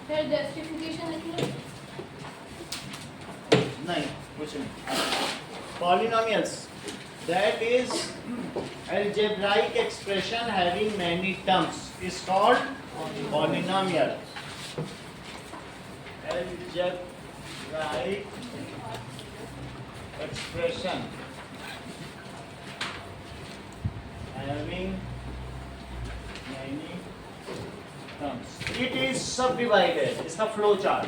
फिर जस्टिफिकेशन लिख लो। नहीं, कुछ नहीं। Polynomials, that is algebraic expression having many terms is called polynomial. Algebraic expression having many terms. It is subdivided. इसका flow chart.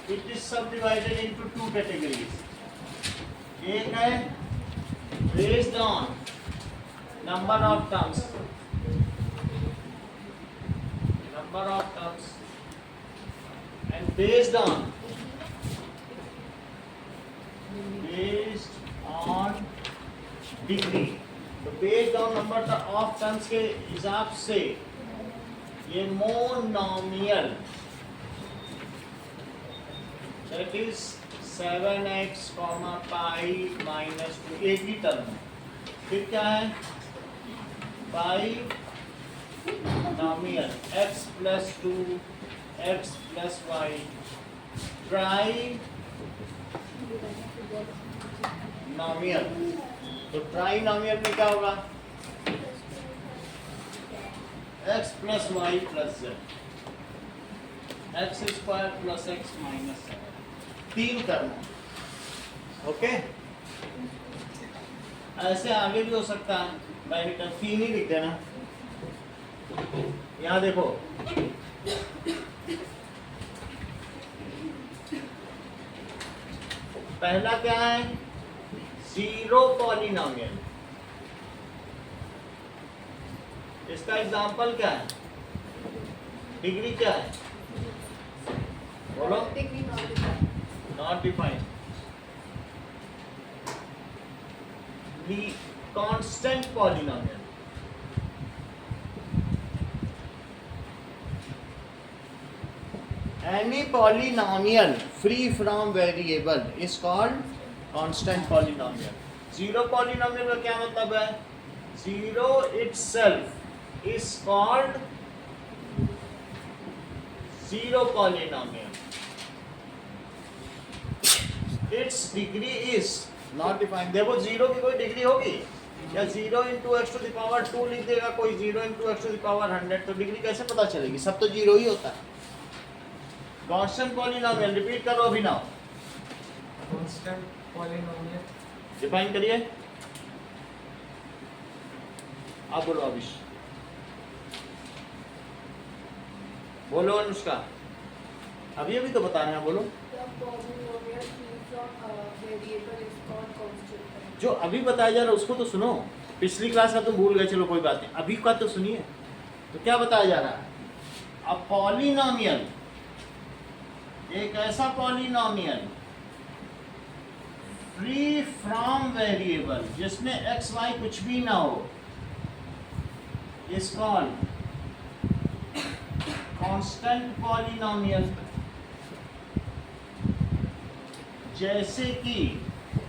It is subdivided into two categories. एक है based on number of terms. Number of terms. And based on degree. तो based on number of terms के हिसाब से ये monomial, that is 7x, pi minus 2 एक ही term है। फिर क्या है binomial x plus 2 x plus y, trinomial. तो ट्राइनोमियल में क्या होगा x plus y plus z, x square plus x minus 7, तीन टर्म। ओके, ऐसे आगे भी हो सकता है, बाइनोमियल तीन ही लिख देना। यहाँ देखो पहला क्या है जीरो पॉलिनोमियल। इसका एग्जांपल क्या है, डिग्री क्या है बोलो, not defined. Constant polynomial, any polynomial free from variable is called constant polynomial. Zero polynomial का क्या मतलब है, zero itself is called zero polynomial. Its degree is not defined. देखो जीरो की कोई डिग्री होगी या 0 into x to the power 2 लिख देगा कोई, 0 into x to the power 100, तो डिग्री कैसे पता चलेगी, सब तो जीरो ही होता है। कांस्टेंट पॉलिनोमियल रिपीट करो अभिनव। कांस्टेंट पॉलिनोमियल डिफाइन करिए, आप बोलो अभिष, बोलो अनुष्का, अभी अभी तो बताना है, बोलो। जो अभी बताया जा रहा है उसको तो सुनो, पिछली क्लास का तो भूल गए, चलो कोई बात नहीं, अभी का तो सुनिए। तो क्या बताया जा रहा है, अब पॉलिनोमियल एक ऐसा पॉलिनोमियल फ्री फ्रॉम वेरिएबल जिसमें एक्स वाई कुछ भी ना हो, इज कॉल्ड कांस्टेंट पॉलिनोमियल। जैसे कि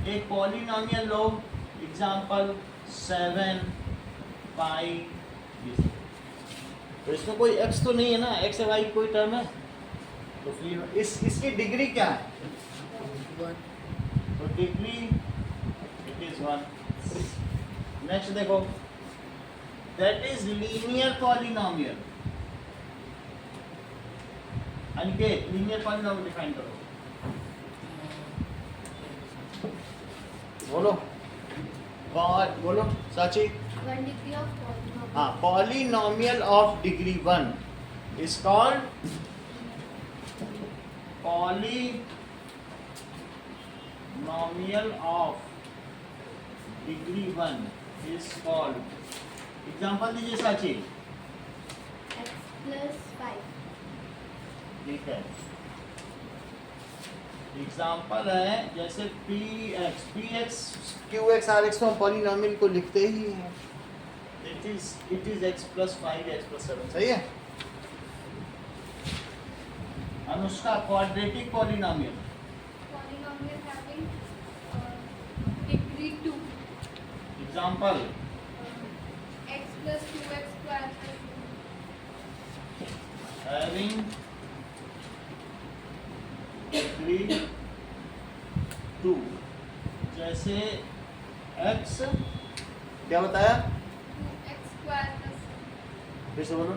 एक पॉलिनोमियल लो, एग्जांपल 7 पाई, तो इसमें कोई एक्स तो नहीं है ना, एक्स वाई कोई टर्म है, तो फ्री इसकी डिग्री क्या है, तो डिग्री इट इज 1। नेक्स्ट देखो, that is linear polynomial. Aniket linear polynomial define करो, बोलो बोलो साची। हाँ, polynomial of degree 1 is called polynomial of degree 1 is called, example दीजिए साची। x plus 5, ठीक है, एग्जांपल है जैसे px qx rx, तो हम पॉलिनोमियल को लिखते ही हैं, it is x plus 5 x plus 7, सही है। Anushka quadratic polynomial, having degree 2, example x plus 2x square plus having degree 2, जैसे x क्या बताया, 2x स्क्वायर प्लस फिर से बोलो,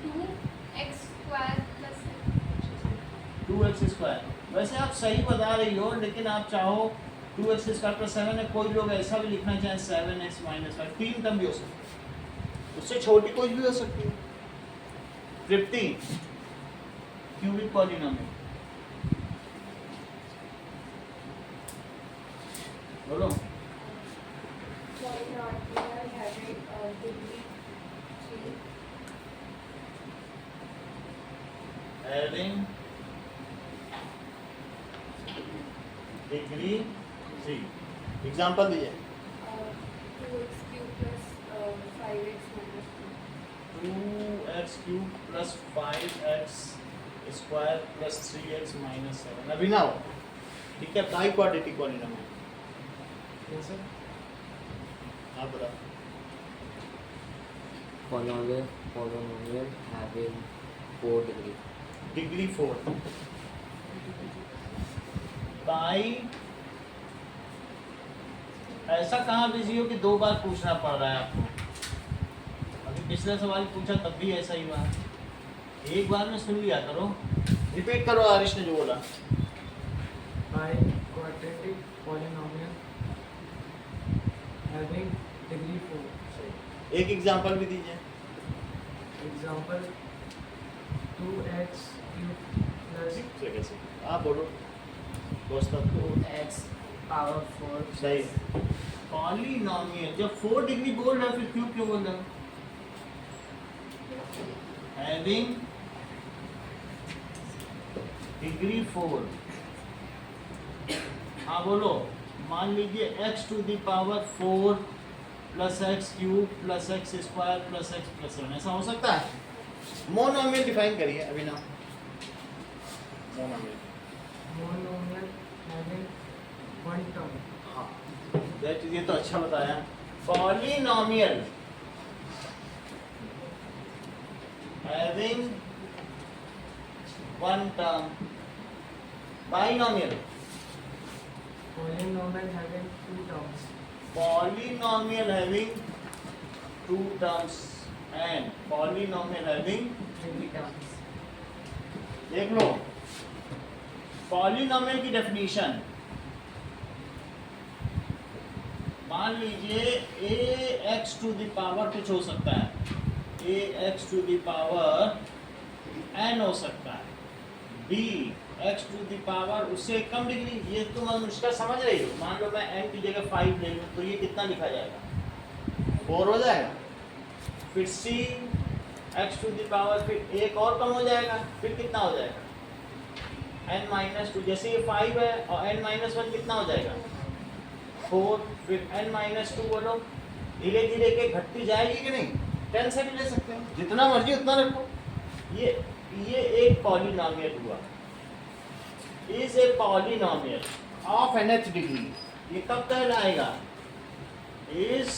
2x square plus 2x square. वैसे आप सही बता रही हो, लेकिन आप चाहो 2x स्क्वायर प्लस 7 है, कोई लोग ऐसा भी लिखना चाहें 7x माइनस 5, 3 टर्म भी हो सकती है, उससे छोटी कोई भी हो सकती है। 15 क्यूबिक पॉलिनोमियल, बोलो। polynomial having degree 3 Having degree 3, example दीजिए। 2x cube plus 5x minus 2 2x cube plus 5x square plus 3x minus 7, अभी ना हो, ठीक है। पाई क्वाड्रेटिक पॉलिनोमियल, Yes, sir. आप बताओ। polynomial having 4 degree. डिग्री 4 पाई, ऐसा कहाँ बिजी हो कि 2 बार पूछना पड़ रहा है आपको। अभी पिछले सवाल पूछा तब भी ऐसा ही हुआ, एक बार में सुन लिया करो। रिपीट करो आरिश ने जो बोला। By quadratic polynomial having degree 4. एक एग्जांपल भी दीजिए। Example 2x cube plus कैसे आप बोलो दोस्तों। 2x power 4 सही, पॉलिनोमियल जब 4 डिग्री बोल रहा है फिर क्यूब क्यों बोल रहा है। हैविंग डिग्री 4, हाँ बोलो। मान लीजिए x to the power 4 plus x cube plus x square plus x plus 7, ऐसा हो सकता है। मोनोमियल डिफाइन करिए अभी ना, monomial. monomial having one term. हाँ, दैट ये तो अच्छा बताया। Polynomial having one term, binomial Polynomial having two terms. polynomial having 2 terms and polynomial having, Three terms. देख लो पॉलिनोमियल की डेफिनेशन। मान लीजिए ax टू द पावर कुछ हो सकता है, ax to the power n हो सकता है, b x to the power उससे कम डिग्री, ये तुम अनुष्का समझ रही हो। मान लो मैं n की जगह 5 ले लूँ तो ये कितना लिखा जाएगा, 4 हो जाएगा। फिर c x to the power फिर एक और कम हो जाएगा, फिर कितना हो जाएगा n माइनस 2, जैसे ये 5 है और n माइनस 1 कितना हो जाएगा 4, फिर n माइनस 2 बोलो। धीरे धीरे के घटती जाएगी कि नहीं, 10 से भी ले सकते हो, जितना मर्जी उतना रखो। ये एक पॉलिनोमियल हुआ, is a polynomial of nth degree. ये कब कहलाएगा, is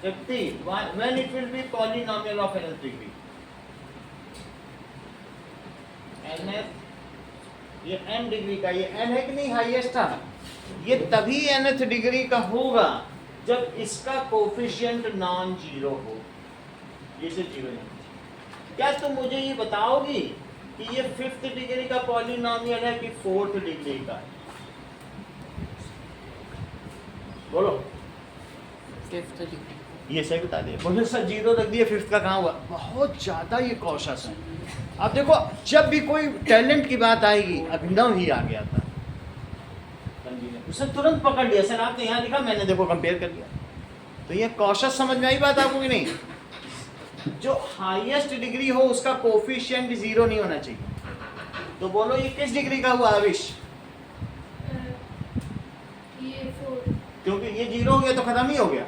50 when it will be polynomial of nth degree। nth, ये n डिग्री का, ये n है कि नहीं हाईएस्ट था, ये तभी nth डिग्री का होगा जब इसका कोफिशिएंट नॉन जीरो हो। ये से जीरो नहीं। क्या तुम मुझे ये बताओगी कि ये 5th डिग्री का पॉलिनोमियल है कि 4th डिग्री का, बोलो। 5th degree. ये सही बता दिए। बोले सर जीरो रख दिए, 5th का कहाँ हुआ। बहुत ज़्यादा ये कॉशस है। अब देखो जब भी कोई टैलेंट की बात आएगी, अभिनव ही आ गया था, उसे तुरंत पकड़ लिया। सर आपने यहाँ लिखा, मैंने देखो कंपेयर कर लिया। तो ये कॉशस समझ में आई बात आपको कि नहीं। जो हाईएस्ट डिग्री हो उसका कोफिशिएंट 0 नहीं होना चाहिए। तो बोलो ये किस डिग्री का हुआ आविश, ये 4 क्योंकि ये 0 हो गया तो खत्म ही हो गया।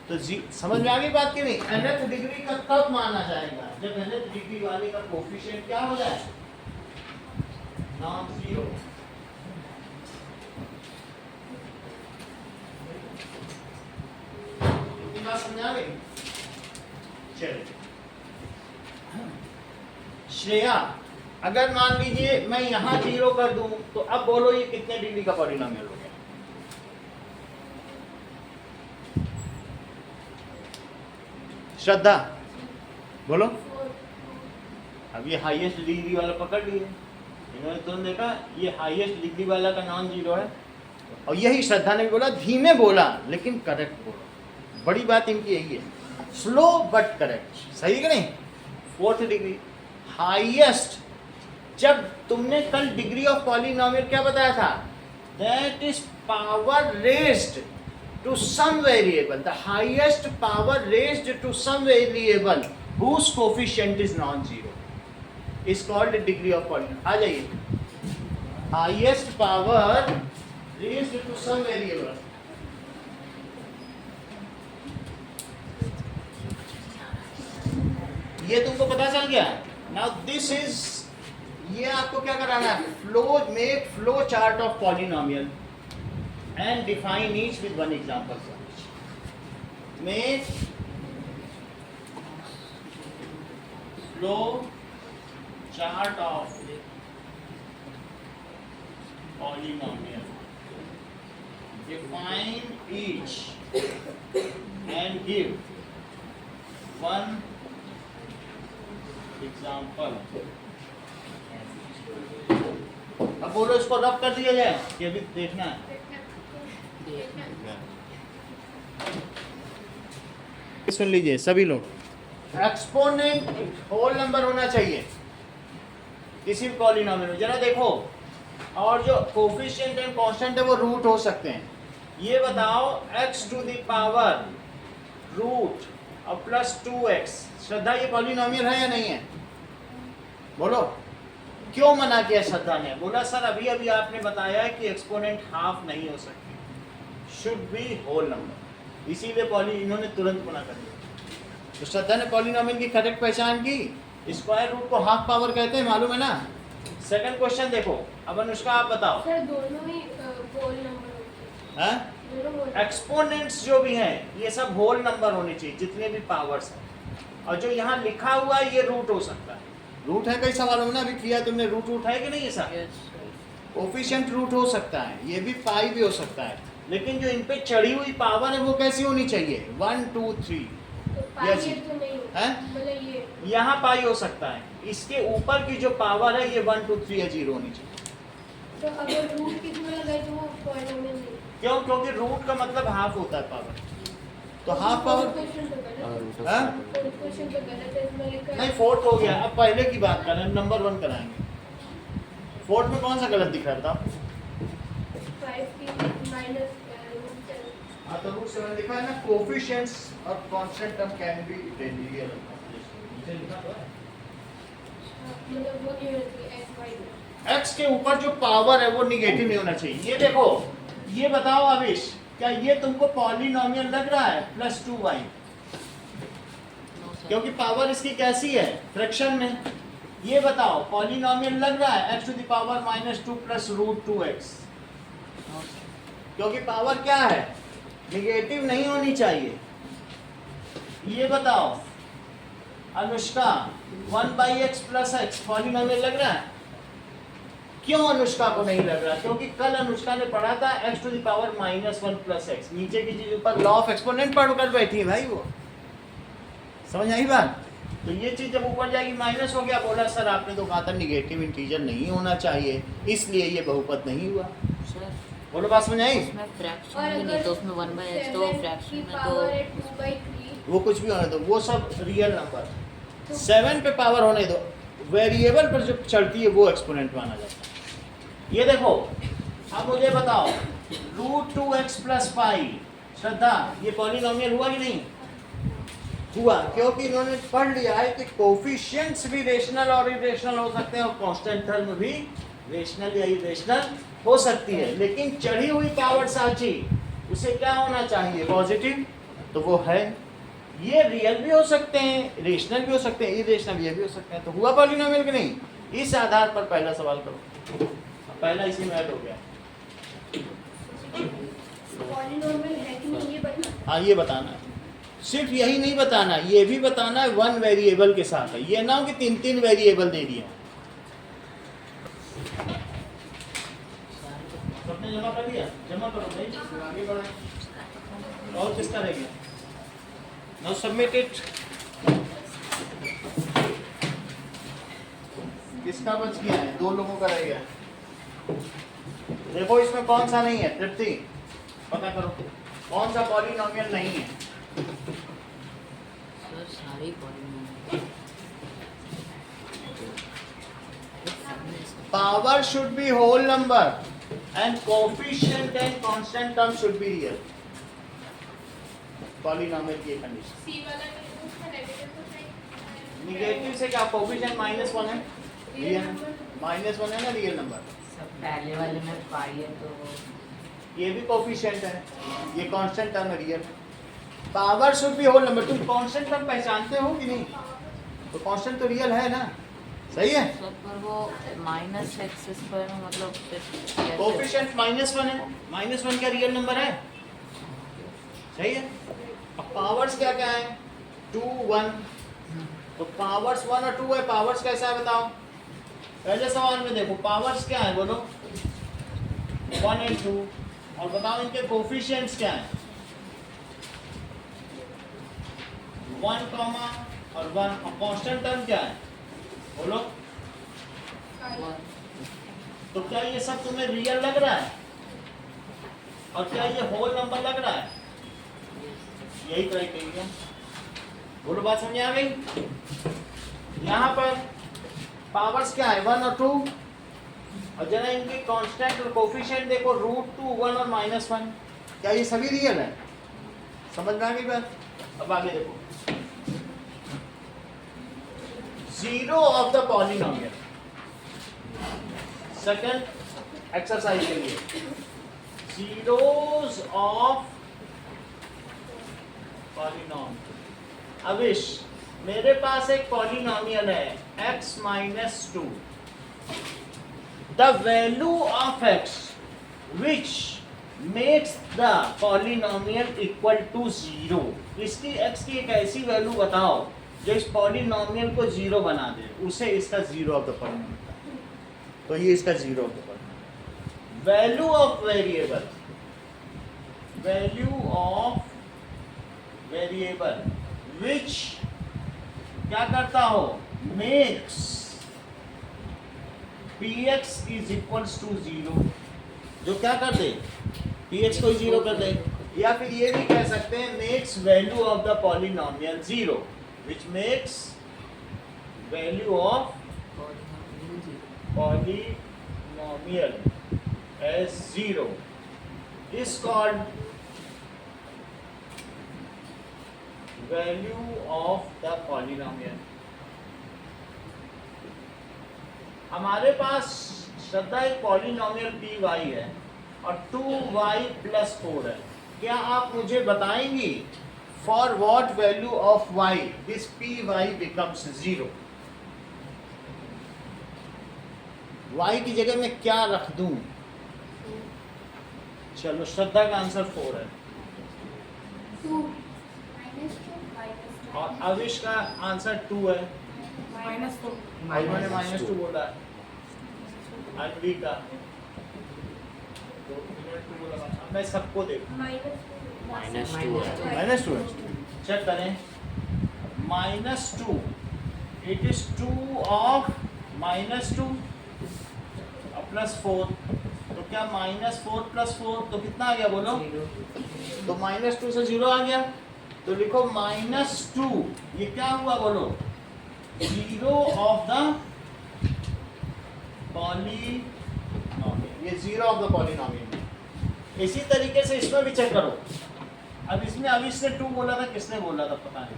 तो समझ में आ गई बात की नहीं। nth डिग्री का कब माना जाएगा, जब nth डिग्री वाले का कोफिशिएंट क्या हो जाए, नॉन जीरो। इतनी बात समझा गई। चलिए श्रेया अगर मान लीजिए मैं यहाँ 0 कर दूं तो अब बोलो ये कितने डिग्री का पॉलिनोमियल हो गया? श्रद्धा बोलो। 4 अब ये हाईएस्ट डिग्री वाला पकड़ लिए, इन्होंने तुरंत देखा ये हाईएस्ट डिग्री वाला का नॉन जीरो है, और यही श्रद्धा ने भी बोला, धीमे बोला लेकिन करेक्ट बोला। बड़ी बात इनकी यही है, स्लो बट करेक्ट। सही कि नहीं? 4th degree highest. जब तुमने कल डिग्री ऑफ पॉलिनोमियल क्या बताया था? That is power raised to some variable, the highest power raised to some variable whose coefficient is non-zero is called degree of polynomial. आ जाइए, highest power raised to some variable. ये तुमको पता चल गया? Now this is, ये आपको क्या कराना है? Make flow chart of polynomial and define each with one example. Make flow chart of polynomial. Define each and give one example. अब बोलो इसको रब कर दिया जाए कि अभी देखना है? सुन लीजिए सभी लोग, एक्सपोनेंट होल नंबर होना चाहिए किसी भी पॉलिनोमियल में। जरा देखो, और जो कोफिशिएंट एंड कांस्टेंट है वो रूट हो सकते हैं। ये बताओ x to the power root और प्लस 2x, श्रद्धा ये पॉलिनोमियल है या नहीं है? बोलो। क्यों मना किया श्रद्धा ने? बोला सर अभी अभी आपने बताया कि एक्सपोनेंट हाफ नहीं हो सकती, शुड बी होल नंबर, इसीलिए इन्होंने तुरंत मना कर दिया। तो श्रद्धा ने पॉलिनोमियल की करेक्ट पहचान की, स्क्वायर रूट को हाफ पावर कहते हैं, मालूम है ना? सेकंड क्वेश्चन देखो, अब अनुष्का आप बताओ। सर दोनों ही होल नंबर होते हैं। हैं? दोनों होल। एक्सपोनेंट्स जो भी हैं ये सब होल नंबर होने चाहिए, जितने भी पावर्स हैं, और जो यहाँ लिखा हुआ है ये रूट हो सकता है। रूट है कई सवालों में ना, अभी किया तुमने, रूट है कि नहीं? ऐसा कोफिशिएंट रूट हो सकता है, ये भी पाई भी हो सकता है, लेकिन जो इन पे चढ़ी हुई पावर है वो कैसी होनी चाहिए? 1 2 3। तो पाई Yes. ये तो नहीं होता, हैं? मतलब ये यहाँ पाई हो सकता है, इसके ऊपर की जो पावर है ये 1 2 3 या 0 होनी चाहिए। तो अगर रूट कितना लगाए तो वो पॉलिनोमियल नहीं। क्यों? क्योंकि रूट का मतलब हाफ होता है पावर, तो हाफ पावर। क्वेश्चन तो गलत है। हाँ? क्वेश्चन तो गलत है, इसमें लिखा नहीं, है 4th हो गया। अब पहले की बात करें, नंबर 1 कराएंगे। 4th में कौन सा गलत दिख रहा था? 5 की माइनस हाँ, तो रूट 7 लिखा है ना, कोफिशिएंट्स और constant term can be real. नीचे लिखा तो है मतलब वो नहीं होती x y। x के ऊपर जो पावर है वो निगेटिव नहीं होना चाहिए। ये देखो, ये बताओ अविश, क्या ये तुमको पॉलिनोमियल लग रहा है? +2y, क्योंकि पावर इसकी कैसी है? फ्रैक्शन में। ये बताओ पॉलिनोमियल लग रहा है x to the power -2 plus √2x, क्योंकि पावर क्या है? निगेटिव नहीं होनी चाहिए। ये बताओ अनुष्का, 1/x + x पॉलिनोमियल लग रहा है? क्यों अनुष्का को नहीं लग रहा? क्योंकि कल अनुष्का ने पढ़ा था x to the power -1 + x, नीचे की चीज ऊपर लॉ ऑफ एक्सपोनेंट पढ़कर बैठी है भाई, वो समझ आई बात? तो ये चीज जब ऊपर जाएगी माइनस हो गया, बोला सर आपने तो कहा था निगेटिव इंटीजर नहीं होना चाहिए, इसलिए ये बहुपद नहीं हुआ। सर बोलो, बात समझ आई? उसमें फ्रैक्शन और भी नहीं, अगर तो उसमें 1/x तो 7 फ्रैक्शन की में पावर है तो 2/3। वो कुछ भी होने दो, वो सब रियल नंबर। 7 पे पावर होने दो, वेरिएबल पर जो चढ़ती है वो एक्सपोनेंट माना जाता है। ये देखो, अब मुझे बताओ √2x + पाई, श्रद्धा ये पॉलिनोमियल हुआ कि नहीं हुआ? क्योंकि इन्होंने पढ़ लिया है कि कोफिशिएंट्स भी रेशनल और इरेशनल हो सकते हैं, और कांस्टेंट टर्म भी रेशनल या इरेशनल हो सकती है, लेकिन चढ़ी हुई पावर साची उसे क्या होना चाहिए? पॉजिटिव। तो वो है। ये रियल भी हो सकते हैं, रेशनल भी हो सकते हैं, इरेशनल ये भी हो सकते हैं। तो हुआ पॉलिनोमियल कि नहीं? इस आधार पर पहला सवाल करो। पहला इसी में ऐड हो गया। पॉलिनोमियल है कि नहीं ये बता। हाँ, ये बताना है। सिर्फ यही नहीं बताना, ये भी बताना है 1 वेरिएबल के साथ है। ये ना हो कि 3 वेरिएबल दे दिए। जमा कर दिया, जमा करो भाई, आगे बढ़ो। और किसका रह गया? Now submit it. किसका बच गया है? 2 लोगों का रह गया। देखो इसमें कौन सा नहीं है, तृप्ति पता करो कौन सा पॉलिनोमियल नहीं है। सर सारी polynomial Power should be whole number and coefficient and constant term should be real. Polynomial की कंडीशन। C वाला नेगेटिव का नेगेटिव तो नहीं। निगेटिव से क्या कोफिशिएंट -1 है? रियल -1 है ना रियल नंबर। सब पहले वाले में पाई है तो ये भी कोफिशिएंट है, ये कांस्टेंट टर्म है real. Power should be whole number. तुम कांस्टेंट टर्म पहचानते हो कि नहीं? तो कांस्टेंट तो रियल है ना, सही है। सर पर वो -x² मतलब कैसे? कोफिशिएंट -1 है, -1 क्या रियल नंबर है? सही है। अब पावर्स क्या क्या है? 2 1। तो पावर्स 1 और 2 है, पावर्स कैसा है बताओ? पहले सवाल में देखो पावर्स क्या है बोलो? 1 और 2। और बताओ इनके कोफिशिएंट्स क्या है? 1 और 1। और कांस्टेंट टर्म क्या है बोलो? तो क्या ये सब तुम्हें रियल लग रहा है? और क्या ये होल नंबर लग रहा है? यही क्राइटेरिया। बोलो बात समझ आ गई? यहाँ पर पावर्स क्या है? 1 और 2। और जरा इनकी कांस्टेंट और कोफिशिएंट देखो, √2 1 और -1। क्या ये सभी रियल है? समझ में आ गई बात? अब आगे देखो, zero of the polynomial. Second exercise के लिए, जीरोस ऑफ पॉलिनोमियल। अविश, मेरे पास एक पॉलिनोमियल है x - 2। The value of x which makes the polynomial equal to 0। इसकी x की एक ऐसी वैल्यू बताओ जो इस पॉलिनोमियल को 0 बना दे, उसे इसका जीरो ऑफ द पॉलिनोमियल। तो ये इसका zero of the polynomial. Value of variable, value of variable which क्या करता हो? Makes px is equals to 0। जो क्या कर दे? px को 0 कर दे। या फिर ये भी कह सकते हैं makes value of the polynomial 0, which makes value of polynomial as 0 is called value of the polynomial। हमारे पास श्रद्धा एक पॉलिनोमियल py है और 2y + 4 है। क्या आप मुझे बताएंगी for what value of y this py becomes 0? y की जगह में क्या रख दूं? चलो श्रद्धा का आंसर 4 है 2 -2 और अविश का आंसर 2 है। -4 इन्होंने -2 बोला है। अनवी का तो इन्होंने 2 बोला। अब मैं सबको देखूं। -2 है। -2 है। चेक करें। -2 इट इज 2 ऑफ -2 और +4। तो क्या -4 + 4 तो कितना आ गया बोलो? तो -2 से 0 आ गया। तो लिखो -2 ये क्या हुआ बोलो? 0 ऑफ द पॉलिनोमियल। ये 0 ऑफ द पॉलिनोमियल। इसी तरीके से इसमें भी चेक करो। अब इसमें अभी से 2 बोला था, किसने बोला था पता नहीं।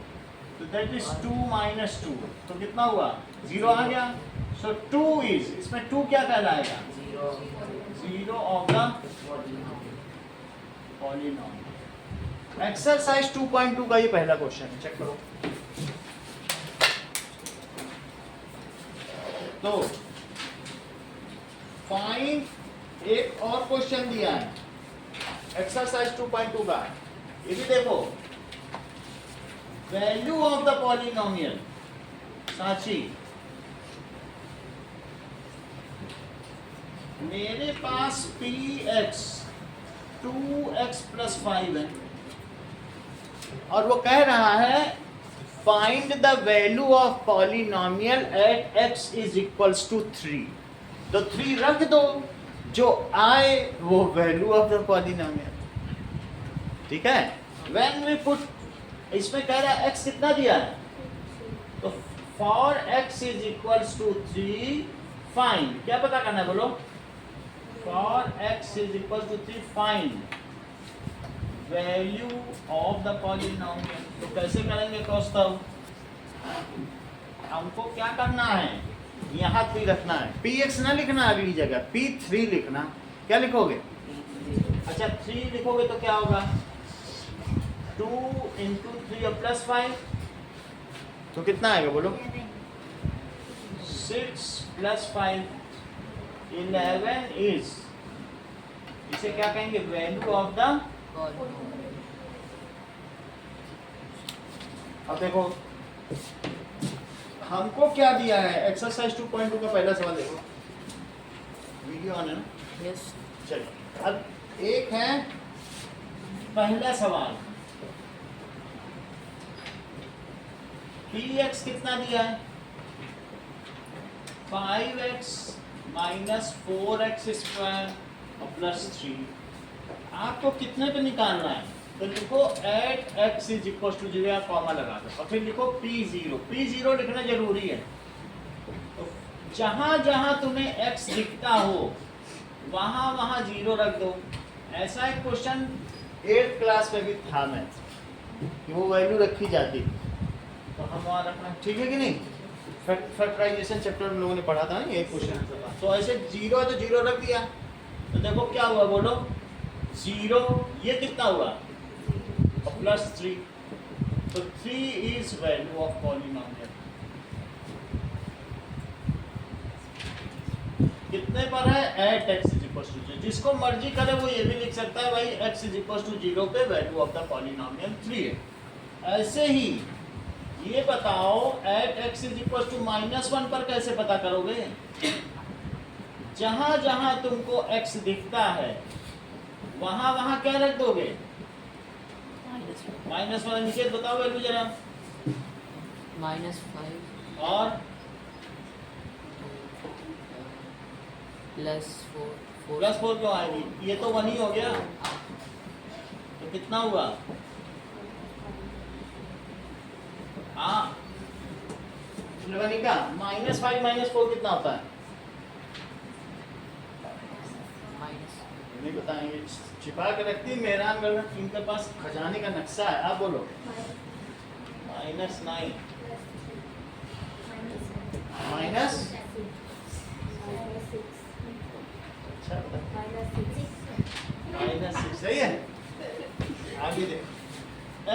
तो दैट इज 2 - 2 तो कितना हुआ? 0 आ गया। सो 2 इज, इसमें 2 क्या कहलाएगा? 0 ऑफ द पॉलिनोमियल। एक्सरसाइज 2.2 का ये पहला क्वेश्चन है, चेक करो। तो फाइंड, एक और क्वेश्चन दिया है एक्सरसाइज 2.2 का। ये भी देखो, वैल्यू ऑफ द पॉलिनोमियल। साची मेरे पास px 2x प्लस 5 है और वो कह रहा है find the value of polynomial at x is equals to 3। तो 3 रख दो, जो आए वो वैल्यू ऑफ द पॉलिनोमियल। ठीक है, व्हेन वी पुट, इसमें कह रहा है x कितना दिया है, तो for x is equals to 3 find, क्या पता करना है बोलो, for x is equals to 3 find value of the polynomial. तो कैसे करेंगे कौस्तव, हमको क्या करना है, यहाँ 3 रखना है, px ना लिखना अगली जगह, p3 लिखना। क्या लिखोगे, अच्छा 3 लिखोगे तो क्या होगा, 2 इंटू 3 और प्लस 5, तो कितना आएगा बोलो, 6 प्लस 5 11 इज, इसे क्या कहेंगे, वैल्यू ऑफ द। अब देखो हमको क्या दिया है, एक्सरसाइज 2.2 का पहला सवाल देखो, वीडियो ऑन है ना, यस चलो अब एक है पहला सवाल, px कितना दिया है, 5x माइनस 4x स्क्वायर और प्लस 3। आपको कितने पे निकालना है, तो लिखो at x is equal to 0, comma लगा दो और फिर लिखो p0 लिखना जरूरी है। तो जहां जहां तुम्हें x दिखता हो वहां वहां 0 रख दो। ऐसा एक क्वेश्चन 8th क्लास में भी था मैथ कि वो वैल्यू रखी जाती थी, तो हम वहाँ रखना, ठीक है कि नहीं, फैक्टराइजेशन चैप्टर में लोगों ने पढ़ा था ना ये क्वेश्चन। तो ऐसे 0 है तो 0 रख दिया, तो देखो क्या हुआ बोलो, 0, ये कितना हुआ, और प्लस 3, तो 3 इज वैल्यू ऑफ पॉलिनोमियल। कितने पर है, at x is equal to 0। जिसको मर्जी करे वो ये भी लिख सकता है भाई x इज इक्वल टू 0 पे वैल्यू ऑफ द पॉलिनोमियल 3 है। ऐसे ही ये बताओ at x is equal to -1 पर कैसे पता करोगे, जहां जहां तुमको x दिखता है वहां वहां क्या रख दोगे, -1। नीचे बताओ वैल्यू जरा, -5 और +4 +4 क्यों आएगी, ये तो 1 ही हो गया, तो कितना हुआ, हाँ का -5 -4 कितना होता है, माइनस नहीं बताएंगे, छिपा के रखती मेहरानगढ़ में, इनके पास खजाने का नक्शा है। आप बोलो, -9 माइनस, अच्छा -6 सही है। आगे देखो,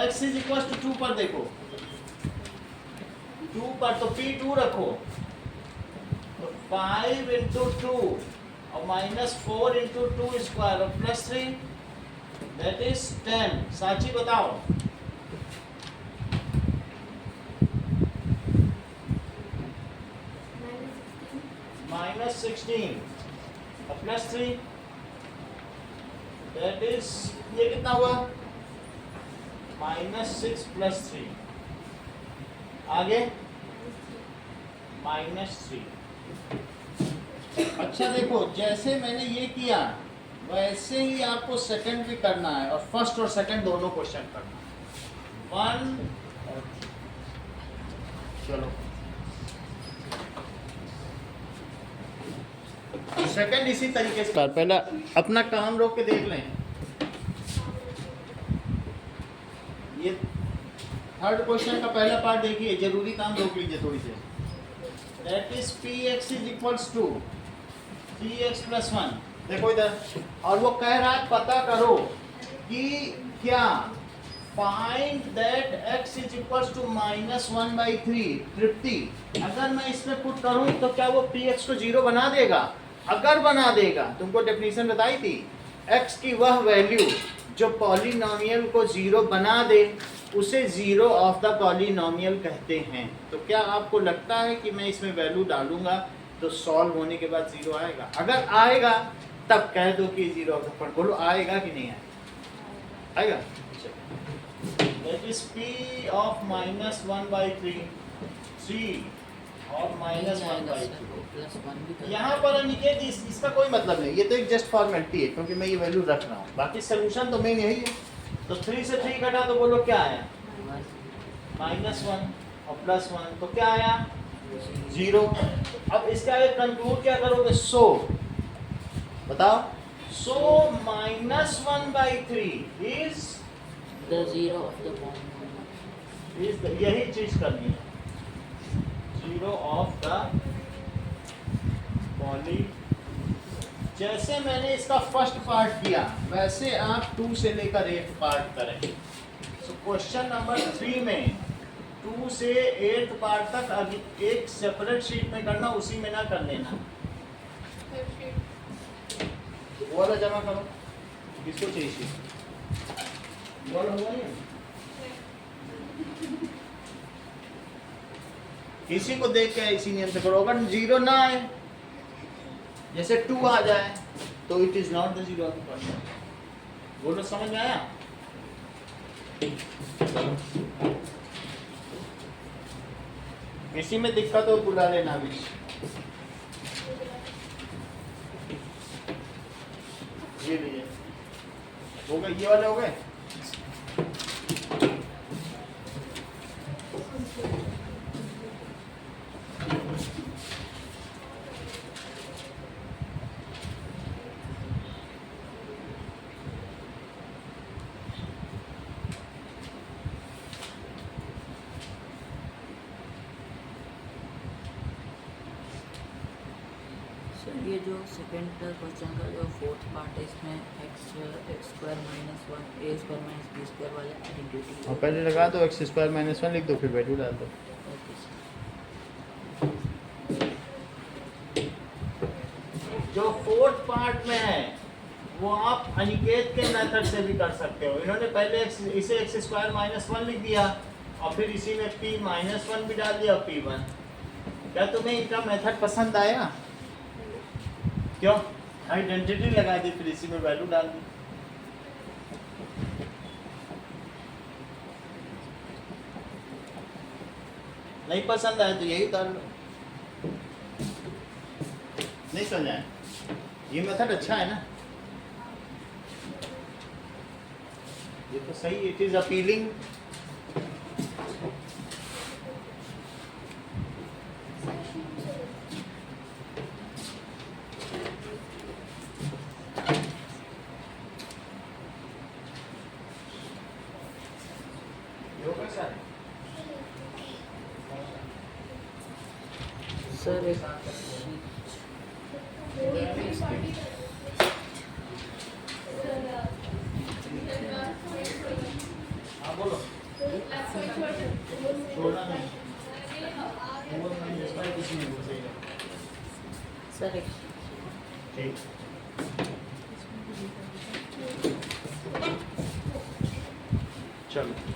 x इज इक्वल टू 2 पर देखो, 2 पर तो p2 रखो, तो 5 इंटू 2 और -4 इंटू 2 स्क्वायर और प्लस 3, दैट इज 10। साची बताओ, -16 और प्लस 3, दैट इज, ये कितना हुआ, -6 प्लस 3, आगे -3। अच्छा देखो, जैसे मैंने ये किया वैसे ही आपको सेकंड भी करना है, और फर्स्ट और सेकंड दोनों क्वेश्चन करना है, 1 और 2। चलो सेकंड इसी तरीके से कर, पहला अपना काम रोक के देख लें। ये थर्ड क्वेश्चन का पहला पार्ट देखिए, जरूरी काम रोक लीजिए थोड़ी देर। That is px is equals to 3x plus 1। देखो इधर, और वो कह रहा है पता करो कि क्या, find that x is equals to -1/3 Tripti. अगर मैं इसमें पुट करूं तो क्या वो px को 0 बना देगा, अगर बना देगा, तुमको डेफिनेशन बताई थी, x की वह वैल्यू जो पॉलिनोमियल को 0 बना दे उसे 0 ऑफ द पॉलिनोमियल कहते हैं। तो क्या आपको लगता है कि मैं इसमें वैल्यू डालूंगा तो सॉल्व होने के बाद 0 आएगा। अगर आएगा तब कह दो कि 0 ऑफ द फॉलोइंग। बोलो आएगा कि नहीं आएगा? दैट इज p ऑफ -1/3 और -1/3। +1 भी कर यहाँ पर अनिकेत इसका कोई मतलब नहीं, ये तो एक जस्ट फॉर्मेलिटी है क्योंकि मैं ये वैल्यू रख रहा हूँ, बाकी सोल्यूशन तो मेन यही है। तो 3 से 3 घटा तो बोलो क्या आया? -1 और +1 तो क्या आया? 0। अब इसका एक कंक्लूड क्या करोगे? सो बताओ, सो -1/3 is the 0 of the polynomial. यही चीज करनी है, 0 ऑफ द पॉली। जैसे मैंने इसका फर्स्ट पार्ट किया वैसे आप 2 से लेकर 8 पार्ट करें। सो क्वेश्चन नंबर 3 में 2 से 8 पार्ट तक अभी एक सेपरेट शीट में करना, उसी में ना कर लेना। वो वाला जमा करो, किसको चाहिए शीट? बोलो हुआ नहीं? इसी को देख के इसी नियम से करो। अगर 0 ना आए, जैसे 2 आ जाए तो it is not the 0 of the following. बोलो समझ में आया? इसी में दिक्कत हो बुला लेना भी। ये लीजिए, हो गए ये वाले हो गए। सर ये जो सेकंड क्वेश्चन का जो फोर्थ पार्ट है इसमें x² - 1 a² - b² वाला आइडेंटिटी और पहले लगा दो x² - 1 लिख दो, फिर वैल्यू डाल दो। Okay sir. जो फोर्थ पार्ट में है वो आप अनिकेत के मेथड से भी कर सकते हो। इन्होंने पहले इसे x² - 1 लिख दिया और फिर इसी में p - 1 भी डाल दिया और p1। क्या तुम्हें इनका मेथड पसंद आया? क्यों? आइडेंटिटी लगा दी, फिर इसी में वैल्यू डाल दी। नहीं पसंद आया तो यही उतार लो। नहीं समझ आया? ये मेथड अच्छा है ना? ये तो सही, इट इज अपीलिंग। सर एक हाँ बोलो। छोड़ना नहीं। सर एक ठीक। चलो।